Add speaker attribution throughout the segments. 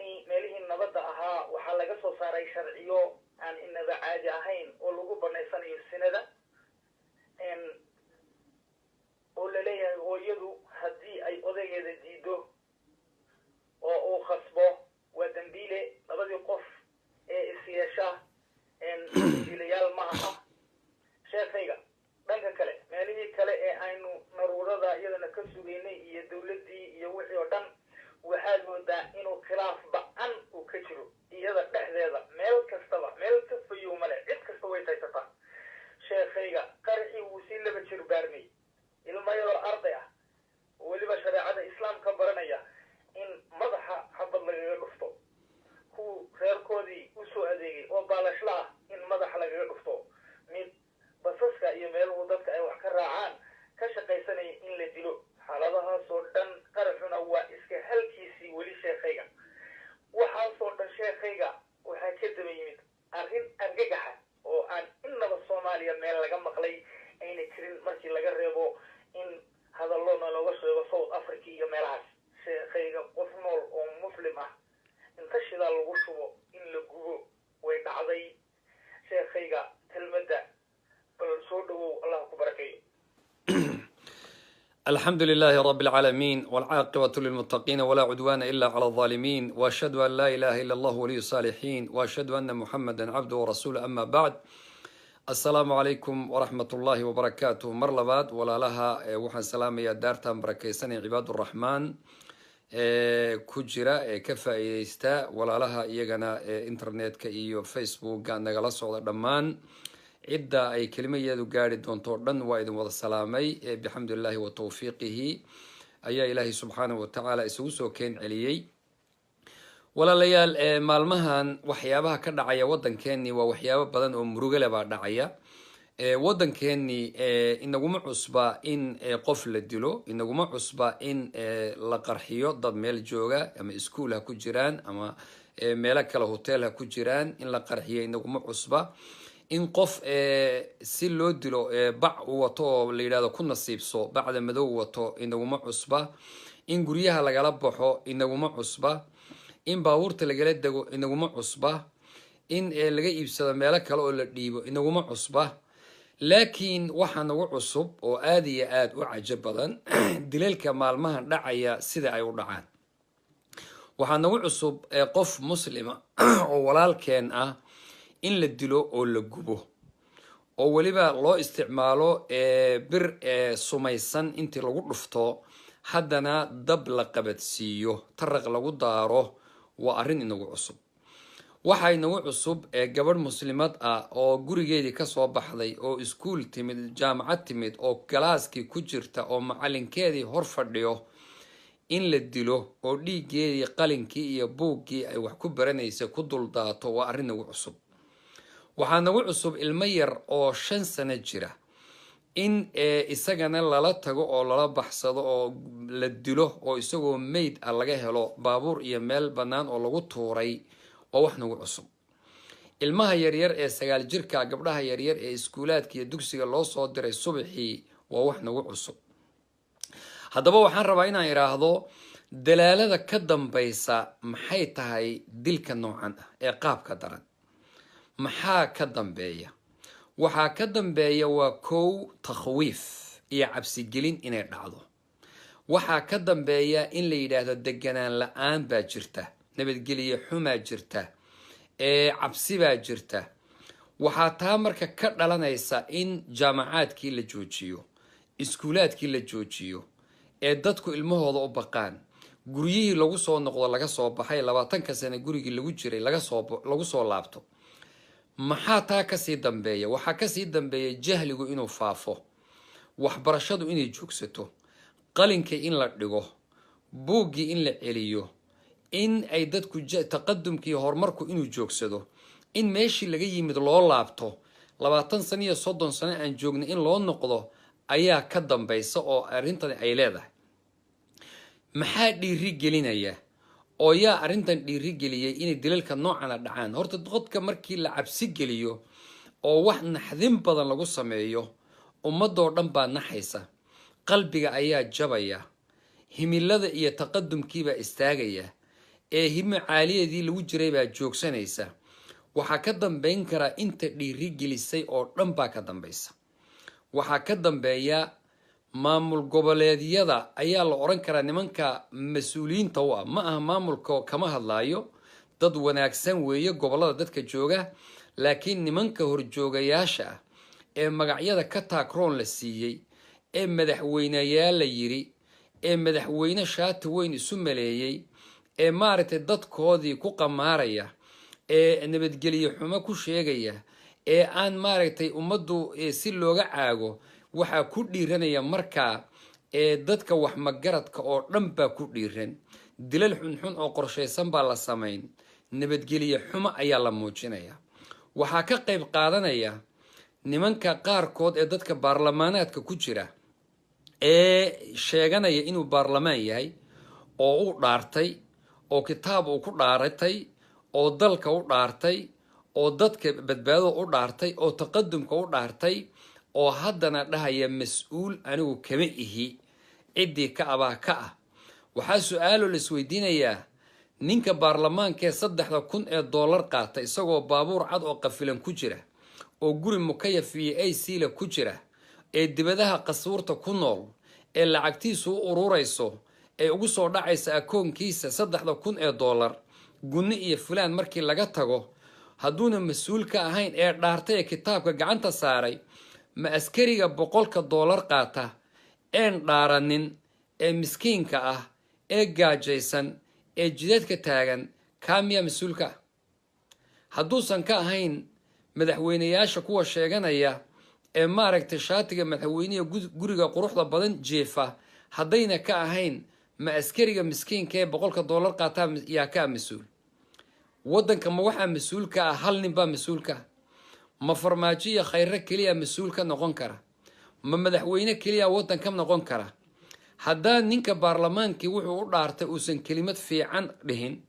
Speaker 1: meelahani meelihii nabadda ahaa waxaa laga soo saaray sharciyo aan inaba caadi ahayn oo lagu banaysanayo sinada oo la leeyahay hooyadu haddii ay odaygeeda diido oo uu khasbo waa dambiile labadii qof ee isyeesha dambiilayaal ma aha sheekayga dhanka kale meelihii kale ee aynu naruurada iyadana ka sugaynay iyo dawladdii iyo wixii oo dhan waxaad moodaa inuu khilaaf ba-an uu ka jiro iyada dhexdeeda meel kastaba meel kasta yuu male cid kasta way taysataa sheekayga qarxii wuu sii laba jir baarmay ilmo yaroo arday ah weliba shareecada islaamka baranaya in madaxa xabad lagaga dhufto kuwa reerkoodii usoo adeegay oo baalashla ah in madaxa lagaga dhufto mid basaska iyo meeluhu dadka ay wax ka raacaan ka shaqaysanaya in la dilo xaaladahaasoo dhan qaraxuna waa iska halkiisii weli sheekayga waxaasoo dhan sheekayga waxaa ka daba yimid arrin argagaxa oo aan innaba soomaaliya meel laga maqlay ayna jirin markii laga reebo in hadallona looga sheego south africa iyo meelahaas sheekayga qof nool oo muslim ah inta shidaa lagu shubo in la gubo way dhacday sheekayga kelmadda bal soo dhawow allah ku barakeeyo.
Speaker 2: الحمد لله رب العالمين والعاقبة للمتقين ولا عدوان إلا على الظالمين وأشهد أن لا إله إلا الله ولي الصالحين وأشهد أن محمدا عبده ورسوله أما بعد السلام عليكم ورحمة الله وبركاته مرلبات ولا لها وحن سلام يا دارتا بركيسان عباد الرحمن كجرا كفا يستا ولا لها يجنا انترنت كإيو فيسبوك قاعد نجلس على دمان عدة أي كلمة يدو قارد دون طردن وإذن وضع السلامي بحمد الله وتوفيقه أي إلهي سبحانه وتعالى إسوسو كان عليي ولا ليال مالمهان وحيابها كدعيا ودن كاني ووحيابها بدن ومروغلة بعد دعيا ودن كاني إنه ما عصبة إن قفل الدلو إنه ما عصبة إن لقرحيو ضد ميل جوغا أما إسكولها كجيران أما ميلك الهوتيلها كجيران إن لقرحيو إنه ما عصبة in qof si loo dilo bac uu wato la yiraahdo ku nasiibso bacda madow wato inaguma cusba in guryaha lagala baxo inaguma cusba in baabuurta lagala dago inaguma cusba in laga iibsado meel kale oo la dhiibo inaguma cusba laakiin waxa nagu cusub oo aad iyo aad u cajab badan dileelka maalmahan dhacaya sida ay u dhacaan waxa nagu cusub qof muslima oo walaalkeen ah in la dilo oo la gubo oo waliba loo isticmaalo bir sumaysan intii lagu dhufto haddana dab la qabadsiiyo taraq lagu daaro waa arrin inagu cusub waxa inagu cusub gabadh muslimad ah oo gurigeedii ka soo baxday oo iskuul timid jaamacad timid oo galaaskii ku jirta oo macalinkeedii hor fadhiyo in la dilo oo dhiiggeedii qalinkii iyo buuggii ay wax ku baranaysa ku duldaato waa arrin inagu cusub waxaa nagu cusub ilmo yar oo 5 sano jira in isagana lala tago oo lala baxsado oo la dilo oo isagoo meyd ah laga helo baabuur iyo meel bannaan oo lagu tuuray oo wax nagu cusub ilmaha yaryar ee 9 jirka gabdhaha yaryar ee iskuulaadka iyo dugsiga loo soo diray subaxii waa wax nagu cusub haddaba waxaan rabaa inaan iraahdo dalaalada ka dambaysa maxay tahay dilka noocan ah ee qaabka daran maxaa ka dambeeya waxaa ka dambeeya waa kow takhwiif iyo cabsi gelin inay dhacdo waxaa ka dambeeya in la yiraahdo deganaan la'aan baa jirta nabadgelyo xumaa jirta cabsi baa jirta waxaa taa marka ka dhalanaysa in jaamacaadkii la joojiyo iskuulaadkii la joojiyo dadku ilmahooda u baqaan guryihii lagu soo noqdo laga soo baxay 20 sano gurigii lagu jiray lagu soo laabto maxaa taa ka sii dambeeya waxaa ka sii dambeeya jahligu inuu faafo waxbarashadu inay joogsato qalinka in la dhigo buuggii in la celiyo in ay dadku taqadumkii horumarku inuu joogsado in meeshii laga yimid loo laabto 20 sano iyo 30 sano aan joogno in loo noqdo ayaa ka dambaysa oo arrintan ay leedahay maxaa dhiiri gelinaya oo yaa arrintan dhiiri geliyay inay dilalka noocan dhacaan horta dadka markii la cabsi geliyo oo wax naxdin badan lagu sameeyo ummadoo dhan baa naxaysa qalbiga ayaa jabaya himilada iyo taqadumkiiba istaagaya hime caaliyadii lagu jiray baa joogsanaysa. waxaa ka dambeyn kara inta dhiiri gelisay oo dhan baa ka dambaysa. waxaa ka dambeeya maamul goboleedyada ayaa la oran karaa nimanka mas-uuliyiinta u ah. ma aha maamulka kama hadlaayo, dad wanaagsan weeye gobolada dadka jooga, laakiin nimanka horjoogayaasha ah ee magacyada ka taakroon la siiyey, ee madaxweyneyaal la yiri, ee madaxweyne shaati weyn isu maleeyey, ee maaragtay dadkoodii ku qamaaraya, ee nabadgelyo xumo ku sheegaya, ee aan maaragtay ummaddu si looga caago, waxaa ku dhiiranaya markaa dadka wax magaradka oo dhan baa ku dhiiran. dilal xunxun oo qorshaysan baa la samayn, nabadgelyo xumo ayaa la muujinaya. waxaa ka qayb qaadanaya nimanka qaarkood ee dadka baarlamaanaadka ku jira ee sheeganaya inuu baarlamaan yahay, oo u dhaartay, oo kitaab uu ku dhaaratay, oo dalka u dhaartay, oo dadka badbaado u dhaartay, oo taqadumka u dhaartay, oo haddana dhahaya mas-uul anigu kama ihi, ciddii ka abaa ka ah. waxaa su-aalo la isweydiinayaa ninka baarlamaankee $3,000 qaata isagoo baabuur cad oo qafilan ku jira, oo guri mukayaf iyo ac-la ku jira, ee dibadaha qasuurta ku nool, ee lacagtiisu u ururayso, ee ugu soo dhacaysa akoonkiisa $3,000 gunni iyo fulaan markii laga tago, hadduuna mas-uul ka ahayn ee dhaartay ee kitaabka gacanta saaray, ma askariga $100 qaata een dhaaranin ee miskiinka ah ee gaajaysan ee jidadka taagan kaa miyaa mas-uulka ah? hadduusan ka ahayn madaxweyneyaasha kuwa sheeganaya ee maaragtay shaatiga madaxweyneha guriga quruxda badan jeefa, haddayna ka ahayn ma askariga miskiinka ee $100 qaataa yaa kaa mas-uul? waddanka ma waxaa mas-uulka ah hal nin baa mas-uulka ah? ma farmaajo iyo khayre keliya mas-uul ka noqon kara? ma madaxweyne keliya waddan ka noqon kara? haddaan ninka baarlamaankii wuxuu u dhaartay uusan kelimad fiican dhihin,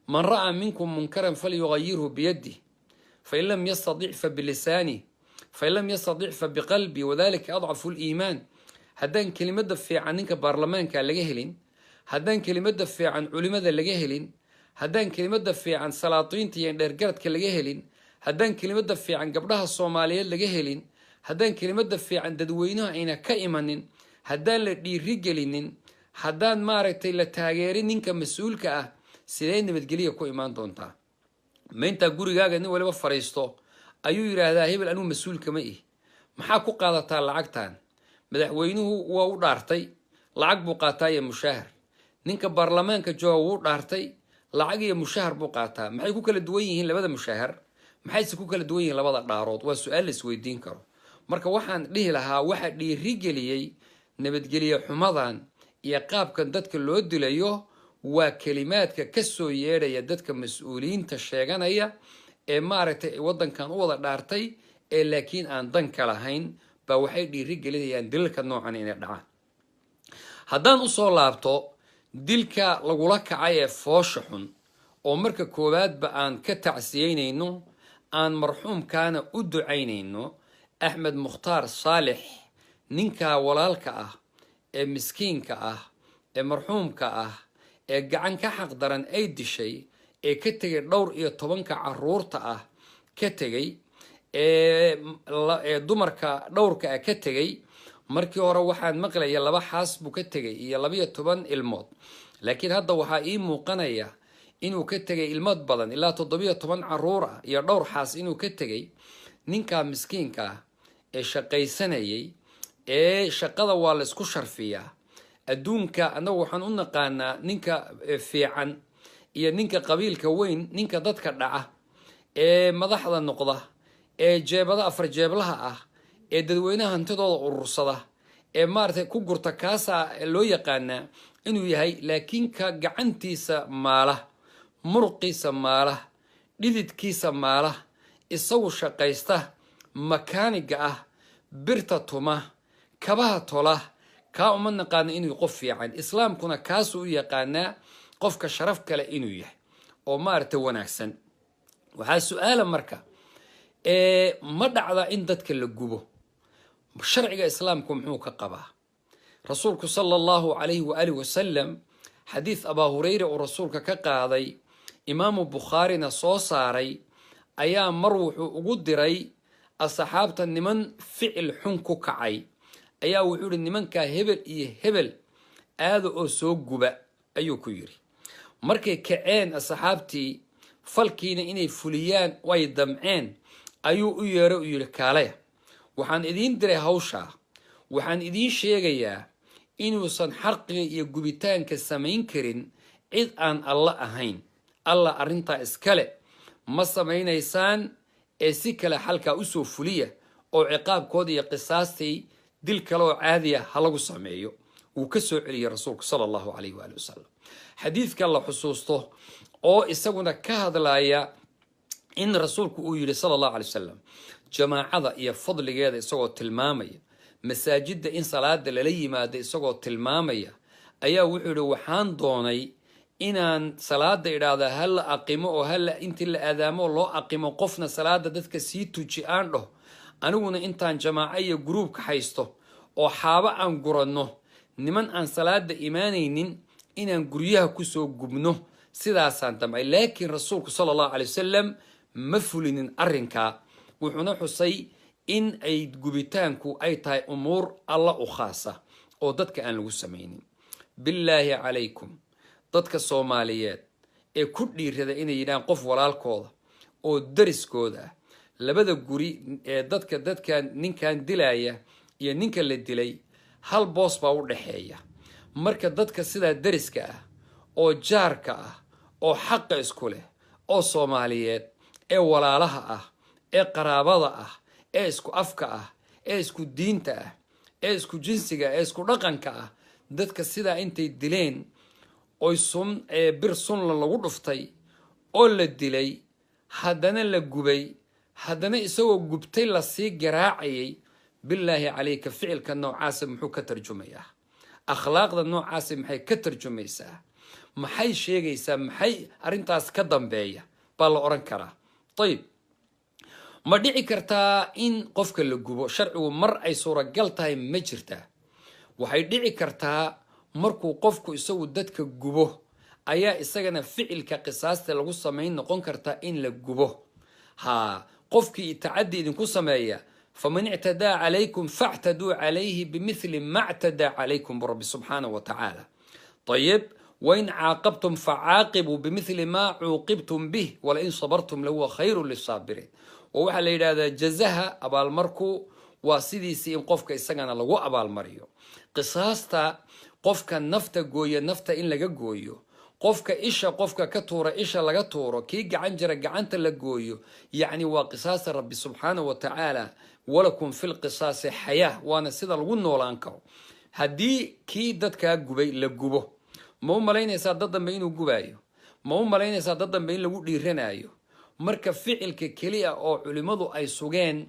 Speaker 2: man ra'aa minkum munkaran falyugayirhu biyadih fain lam yastadic fa bilisaani fain lam yastadic fa biqalbi wadalika adcafu liimaan. haddaan kelimada fiican ninka baarlamaanka laga helin, haddaan kelimada fiican culimada laga helin, haddaan kelimada fiican salaatiinta iyo dheergaradka laga helin, haddaan kelimada fiican gabdhaha Soomaaliyeed laga helin, haddaan kelimada fiican dadweynaha ayna ka imanin, haddaan la dhiiri gelinin, haddaan maaragtay la taageerin ninka mas-uulka ah, sidee nabadgelyo ku imaan doontaa? ma intaa gurigaaga nin waliba fariisto ayuu yidhaahdaa hebel anuu mas-uul kama ihi? maxaa ku qaadataa lacagtan? madaxweynuhu waa u dhaartay, lacag buu qaataa iyo mushahar. ninka baarlamaanka jooga wuu dhaartay, lacag iyo mushahar buu qaataa. maxay ku kala duwan yihiin labada mushahar? maxayse ku kala duwan yihiin labada dhaarood? waa su-aal la isweydiin karo. marka waxaan dhihi lahaa waxa dhiiri geliyey nabadgelyo xumadan iyo qaabkan dadka loo dilayo waa kelimaadka ka soo yeedhaya dadka mas-uuliyiinta sheeganaya ee maaragtay waddankan u wada dhaartay, ee laakiin aan dan ka lahayn baa waxay dhiiri gelinayaan dilalka noocan inay dhacaan. haddaan usoo laabto dilka lagula kacay ee foosha xun, oo marka koowaadba aan ka tacsiyeynayno, aan marxuumkaana u ducaynayno, axmed mukhtaar saalix, ninka walaalka ah ee miskiinka ah ee marxuumka ah ee gacan ka xaq daran ay dishay, ee ka tegay 12 caruurta ah ka tegay, ee dumarka dhowrka ah ka tegay. markii hore waxaan maqlaya 2 xaas buu ka tegay iyo 12 ilmood, laakiin hadda waxaa ii muuqanaya inuu ka tegay ilmood badan ilaa 17 caruur ah iyo dhowr xaas inuu ka tegay. ninka miskiinka ah ee shaqaysanayay, ee shaqada waa la isku sharfiyaa adduunka. annagu waxaan u naqaanaa ninka fiican iyo ninka qabiilka weyn, ninka dadka dhaca ee madaxda noqda, ee jeebada 4 jeeblaha ah, ee dadweynaha hantidooda urursada, ee maaragtay ku gurta, kaasaa loo yaqaanaa inuu yahay. laakiin ka gacantiisa maala, muruqiisa maala, dhididkiisa maala, isagu shaqaysta, makaaniga ah, birta tuma, kabaha tola, kaa uma naqaano inuu qof fiican. islaamkuna kaasuu u yaqaanaa qofka sharaf kale inuu yahay oo maaragtay wanaagsan. waxaa su-aala marka ma dhacda in dadka la gubo? sharciga islaamku muxuu ka qabaa? rasuulku sala allahu calayhi waalihi wasalam xadiis abaa hurayra oo rasuulka ka qaaday imaamu bukhaarina soo saaray ayaa mar wuxuu ugu diray asxaabta niman ficil xun ku kacay ayaa wuxuu yidhi nimankaa hebel iyo hebel aada oo soo guba ayuu ku yidhi markay kaceen asxaabtii falkiina inay fuliyaan way damceen ayuu u yeeray u yidhi kaalaya waxaan idiin diray hawshaa waxaan idiin sheegayaa inuusan xarqiga iyo gubitaanka samayn karin cid aan alla ahayn alla arrintaa iskale ma samaynaysaan ee si kale xalkaa usoo fuliya oo ciqaabkooda iyo qisaastii dil kale oo caadiya ha lagu sameeyo wuu ka soo celiyey rasuulku sala allahu calayh waali wasalam xadiidka la xusuusto oo isaguna ka hadlaya in rasuulku uu yidhi sala allahu alay wasalam jamaacada iyo fadligeeda isagoo tilmaamaya masaajidda in salaada lala yimaado isagoo tilmaamaya ayaa wuxuu yidhi waxaan doonay inaan salaada idhaahda ha la aqimo oo intii la aadaamo oo loo aqimo qofna salaada dadka sii tuji aan dhaho aniguna intaan jamaaco iyo gruubka haysto oo xaabo aan guranno niman aan salaada imaanaynin inaan guryaha kusoo gubno sidaasaan damcay laakiin rasuulku sala allahu calay wasalam ma fulinin arrinkaa wuxuuna xusay in ay gubitaanku ay tahay umuur alla u khaasa oo dadka aan lagu samaynin billaahi calaykum dadka soomaaliyeed ee ku dhiirada inay yidhahaan qof walaalkooda oo dariskooda ah labada guri ee dadkan ninkan dilaya iyo ninka la dilay hal boos baa u dhaxeeya marka dadka sidaa dariska ah oo jaarka ah oo xaqa isku leh oo soomaaliyeed ee walaalaha ah ee qaraabada ah ee isku afka ah ee isku diinta ah ee isku jinsiga ee isku dhaqanka ah dadka sidaa intay dileen oy bir sunla lagu dhuftay oo la dilay haddana la gubay haddana isagoo gubtay lasii garaacayay billaahi calayka ficilka noocaasa muxuu ka tarjumayaa akhlaaqda noocaasa maxay ka tarjumaysaa maxay sheegaysaa maxay arrintaas ka dambeeya baa la odhan karaa ayib ma dhici kartaa in qofka la gubo sharcigu mar ay suuragal tahay ma jirtaa waxay dhici kartaa markuu qofku isagu dadka gubo ayaa isagana ficilka qisaasta lagu samayn noqon kartaa in la gubo qofkii tacaddi idinku sameeya faman ictadaa calaykum factaduu calayhi bimithli ma ctadaa calaykum rabbi subxaanahu wa tacaala ayib wain caaqabtum facaaqibuu bimithli maa cuuqibtum bih walain sabartum lahuwa khayru lisaabiriin oo waxaa la yidhahdaa jazaha abaalmarku waa sidiisii in qofka isagana lagu abaalmariyo qisaasta qofka nafta gooya nafta in laga gooyo qofka isha qofka ka tuura isha laga tuuro kii gacan jira gacanta la gooyo yacni waa qisaasta rabbi subxaanahu wa tacaala walakum fi lqisaasi xayaa waana sida lagu noolaan karo haddii kii dadkaa gubay la gubo ma u malaynaysaa dad dambe inuu gubaayo ma u malaynaysaa dad dambe in lagu dhiiranayo marka ficilka keliya oo culimmadu ay sugeen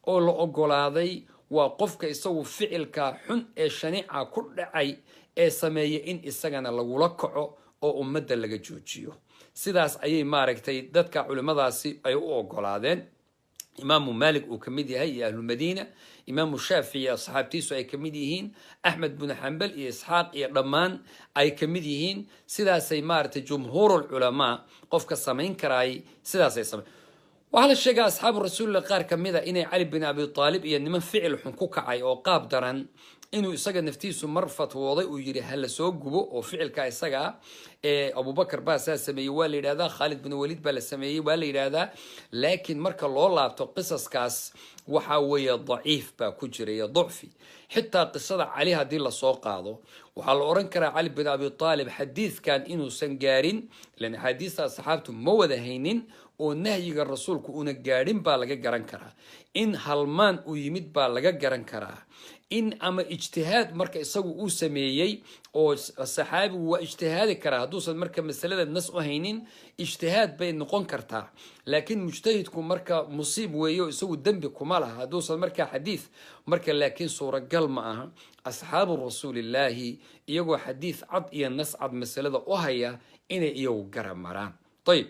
Speaker 2: oo la ogolaaday waa qofka isagu ficilka xun ee shanica ku dhacay ee sameeya in isagana lagula kaco oo ummadda laga joojiyo sidaas ayay maaragtay dadka culimmadaasi ay u ogolaadeen imaamu maalik uu ka mid yahay iyo ahlulmadiina imaamu shaafici iyo asxaabtiisu ay ka mid yihiin axmed binu xambal iyo isxaaq iyo dhammaan ay ka mid yihiin sidaasay maaragtay jumhuurulculamaa qofka samayn karaay sidaasay samayn waxaa la sheegaa asxaabu rasuulillah qaar ka mid a inay cali bin abi aalib iyo niman ficil xun ku kacay oo qaab daran inuu isaga naftiisu mar fatwooday uu yidhi ha la soo gubo oo ficilka isaga ee abubakar baa saa sameeyey waa la yidhahdaa khaalid bin waliid baa la sameeyey waa la yidhahdaa laakiin marka loo laabto qisaskaas waxaa weeye daciif baa ku jira iyo ducfi xitaa qisada cali haddii lasoo qaado waxaa la odhan karaa cali bin abi aalib xadiidkan inuusan gaarin ilan axaadiista asxaabtu ma wada haynin oo nahyiga rasuulku una gaadhin baa laga garan karaa in halmaan uu yimid baa laga garan karaa in ama ijtihaad marka isagu uu sameeyey oo saxaabigu waa ijtihaadi karaa hadduusan marka masalada nas u haynin ijtihaad bay noqon kartaa laakiin mujtahidku marka musiib weeyo isagu dembi kuma laha hadduusan markaa xadiid marka laakiin suuragal ma aha asxaabu rasuulillaahi iyagoo xadiid cad iyo nas cad masalada u haya inay iyagu garamaraan ayib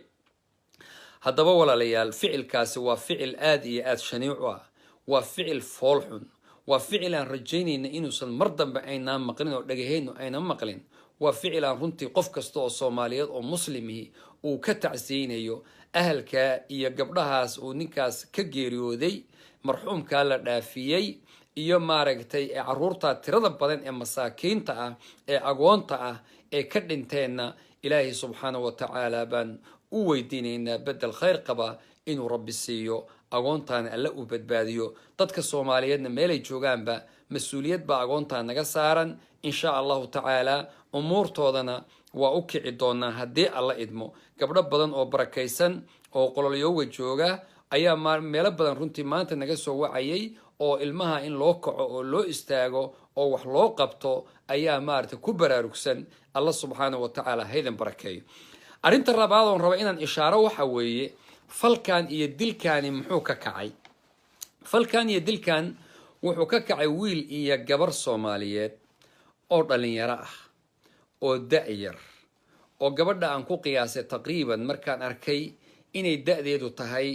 Speaker 2: haddaba walaalayaal ficilkaasi waa ficil aada iyo aada shaniicu ah waa ficil foolxun waa ficil aan rajaynayna inuusan mar dambe aynaan maqlin oo dhagaheennu aynan maqlin وفعلا رنتي قف كستو الصوماليات أو مسلمي وكتعسينيو أهل كا يقبلهاس ونكاس كجيريودي مرحوم كالا دافيي iyo maaragtay caruurta tirada badan ee masaakiinta ah ee agoonta ah ee ka dhinteena ilaahi subhanahu wa ta'ala ban u weydiinayna badal khayr qaba inuu rabbi siiyo agoontan alla u badbaadiyo dadka Soomaaliyeedna meel ay joogaanba mas'uuliyad ba agoontan naga saaran insha Allah ta'ala umurtoodana waa u kici doonaa hadii alla idmo gabdho badan oo barakaysan oo qololyow jooga ayaa meel badan runtii maanta naga soo wacayay oo ilmaha in loo kaco oo loo istaago oo wax loo qabto ayaa maartay ku baraarugsan Allah subhanahu wa ta'ala haydan barakeeyo arinta labaad oo raba inaan ishaaro waxa weeye falkan iyo dilkaani muxuu ka kacay falkan iyo dilkan wuxuu ka kacay wiil iyo gabar Soomaaliyeed oo dhalinyaro ah oo da'yar oo gabadha aan ku qiyaasay taqriiban markaan arkay inay da'deedu tahay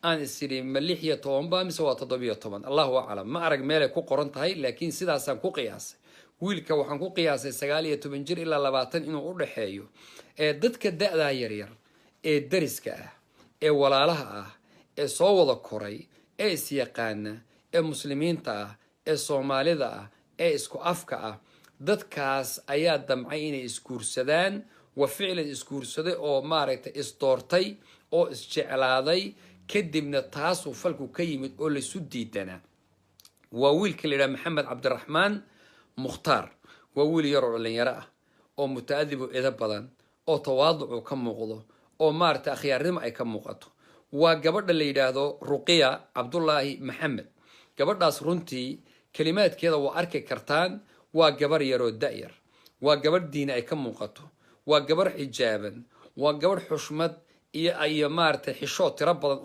Speaker 2: aan isiri malixya toonba mise waa 17 Allahu a'lam ma arag meel ay ku qoran tahay laakiin sidaasaan ku qiyaasay wiilka waxaan ku qiyaasay 19 jir ilaa 20 inuu u dhaxeeyo ee dadka da'da yar yar ee dariska ah ee walaalaha ah ee soo wada koray ee is yaqaana ee muslimiinta ah ee Soomaalida ah ee isku afka ah dadkaas ayaa damcay inay iskuursadaan wa ficlan iskuursaday oo maaragtay isdoortay oo isjeclaaday kadibna taasuu falku ka yimid oo la isu diidana waa wiilka la yiraahdo Maxamed Cabdiraxmaan Mukhtaar waa wiil yar oo dhalinyaro ah oo mutaadib oo edeb badan oo tawaaduc ka muuqdo oo maarta akhiyaarnimo ay ka muuqato waa gabadha la yiraahdo Ruqiya Cabdullaahi Maxamed gabadhaas runtii kalimaadkeeda waa arki kartaan waa gabar yar oo da'yar waa gabar diin ay ka muuqato waa gabar xijaaban waa gabar xushmad iyo ay maarta xishood tira badan